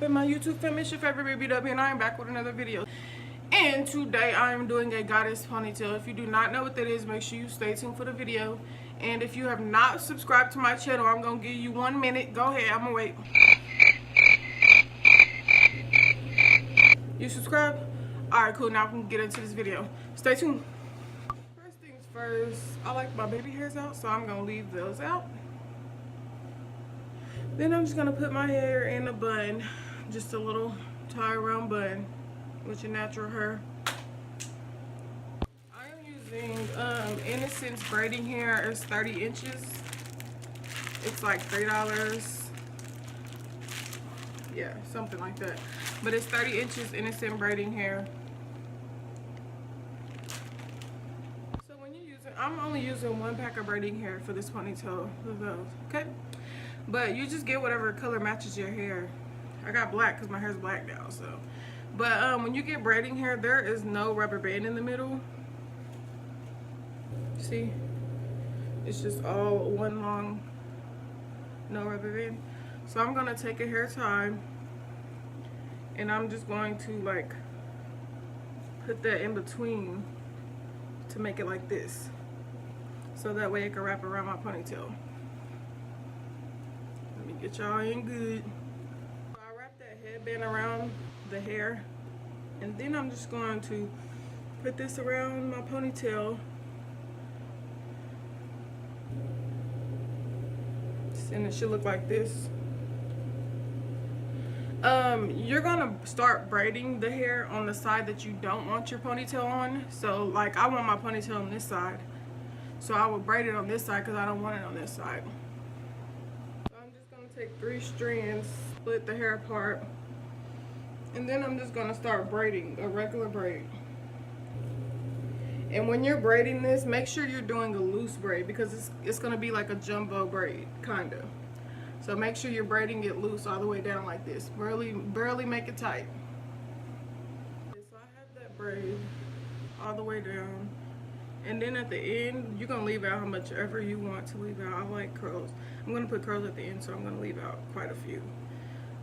up in my YouTube family? It's your favorite baby W, and I am back with another video. And today I am doing a goddess ponytail. If you do not know what that is, make sure you stay tuned for the video. And if you have not subscribed to my channel, I'm gonna give you 1 minute. Go ahead, I'm gonna wait. You subscribe? Alright, cool. Now we can get into this video. Stay tuned. First things first, I like my baby hairs out, so I'm gonna leave those out. Then I'm just gonna put my hair in a bun, just a little tie around bun with your natural hair. I am using Innocence braiding hair. It's 30 inches. It's like $3. Yeah, something like that. But it's 30 inches Innocent braiding hair. So when you're using, I'm only using 1 pack of braiding hair for this ponytail of those. Okay. But you just get whatever color matches your hair. I got black because my hair's black now, so. But when you get braiding hair, there is no rubber band in the middle. See? It's just all one long, no rubber band. So I'm going to take a hair tie, and I'm just going to like put that in between to make it like this. So that way it can wrap around my ponytail. Get y'all in good. So I wrap that headband around the hair, and then I'm just going to put this around my ponytail, and it should look like this. You're gonna start braiding the hair on the side that you don't want your ponytail on. So like I want my ponytail on this side, so I will braid it on this side because I don't want it on this side. Take 3 strands, split the hair apart, and then I'm just gonna start braiding a regular braid. And when you're braiding this, make sure you're doing a loose braid because it's gonna be like a jumbo braid, kinda. So make sure you're braiding it loose all the way down like this. Barely make it tight. Okay, so I have that braid all the way down. And then at the end, you're going to leave out how much ever you want to leave out. I like curls. I'm going to put curls at the end, so I'm going to leave out quite a few.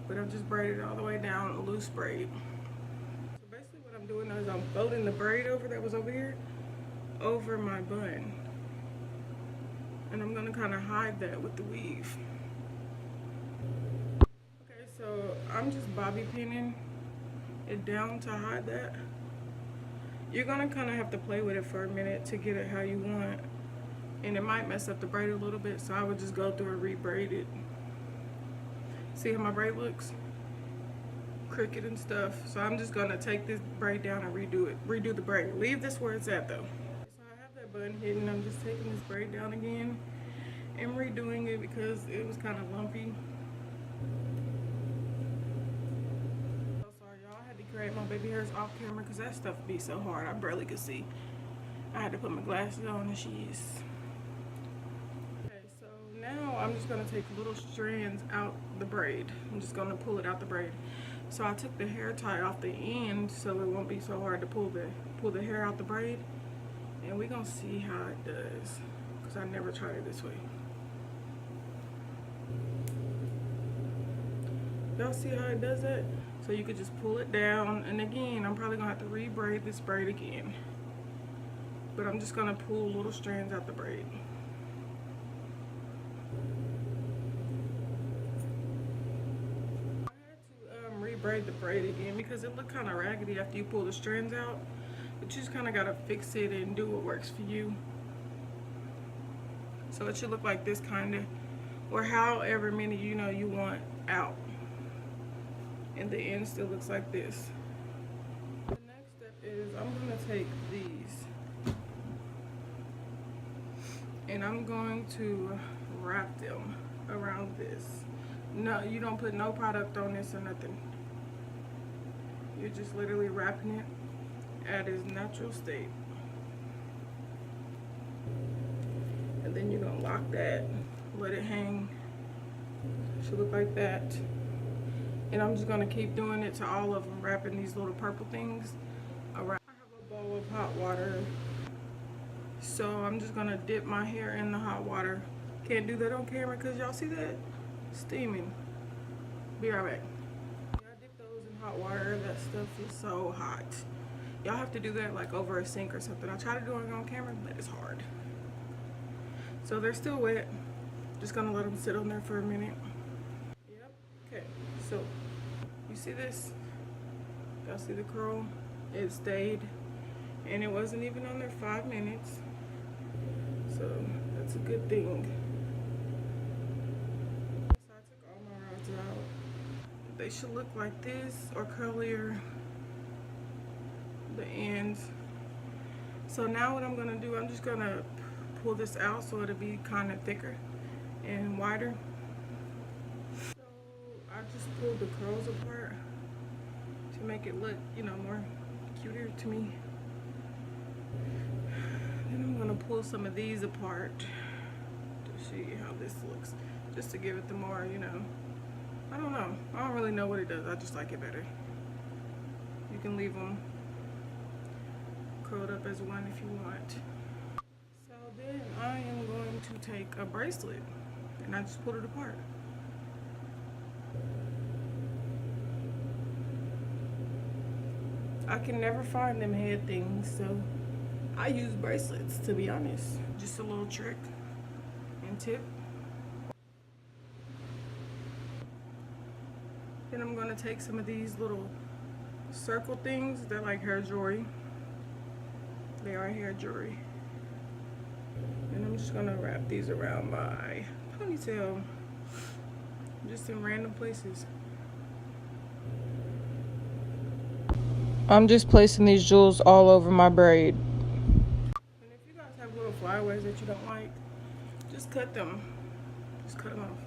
But I'm just braided all the way down, a loose braid. So basically what I'm doing is I'm folding the braid over that was over here, over my bun. And I'm going to kind of hide that with the weave. Okay, so I'm just bobby pinning it down to hide that. You're gonna kind of have to play with it for a minute to get it how you want, and it might mess up the braid a little bit, so I would just go through and re-braid it. See how my braid looks? Crooked and stuff. So I'm just gonna take this braid down and redo the braid. Leave this where it's at though. So I have that bun hidden. I'm just taking this braid down again and redoing it because it was kind of lumpy. My baby hairs off camera because that stuff be so hard I barely could see. I had to put my glasses on and she's okay. So now I'm just going to take little strands out the braid. I'm just going to pull it out the braid. So I took the hair tie off the end so it won't be so hard to pull the hair out the braid, and we're going to see how it does because I never tried it this way. Y'all see how it does that? So you could just pull it down, and again, I'm probably gonna have to re-braid this braid again. But I'm just gonna pull little strands out the braid. I had to re-braid the braid again because it looked kind of raggedy after you pull the strands out. But you just kind of gotta fix it and do what works for you. So it should look like this kind of, or however many you want out. And the end still looks like this. The next step is I'm going to take these and I'm going to wrap them around this. No, you don't put no product on this or nothing. You're just literally wrapping it at its natural state. And then you're going to lock that, let it hang. Should look like that. And I'm just going to keep doing it to all of them, wrapping these little purple things around. I have a bowl of hot water, so I'm just going to dip my hair in the hot water. Can't do that on camera because y'all see that? Steaming. Be right back. I hot water. That stuff is so hot. Y'all have to do that like over a sink or something. I try to do it on camera, but it's hard. So they're still wet. Just gonna let them sit on there for a minute. Yep. Okay. So you see this? Y'all see the curl? It stayed, and it wasn't even on there 5 minutes. So that's a good thing. So I took all my rods out. They should look like this or curlier. The ends. So now what I'm gonna do, I'm just gonna pull this out so it'll be kind of thicker and wider. So I just pulled the curls apart to make it look, you know, more cuter to me. Then I'm gonna pull some of these apart to see how this looks, just to give it the more, you know, I don't know. I don't really know what it does. I just like it better. You can leave them curled up as one if you want. So then I am going to take a bracelet and I just pulled it apart. I can never find them head things, so I use bracelets, to be honest. Just a little trick and tip. Then I'm gonna take some of these little circle things. They're like hair jewelry. They are hair jewelry. And I'm just gonna wrap these around my ponytail, just in random places. I'm just placing these jewels all over my braid. And if you guys have little flyaways that you don't like, just cut them. Just cut them off.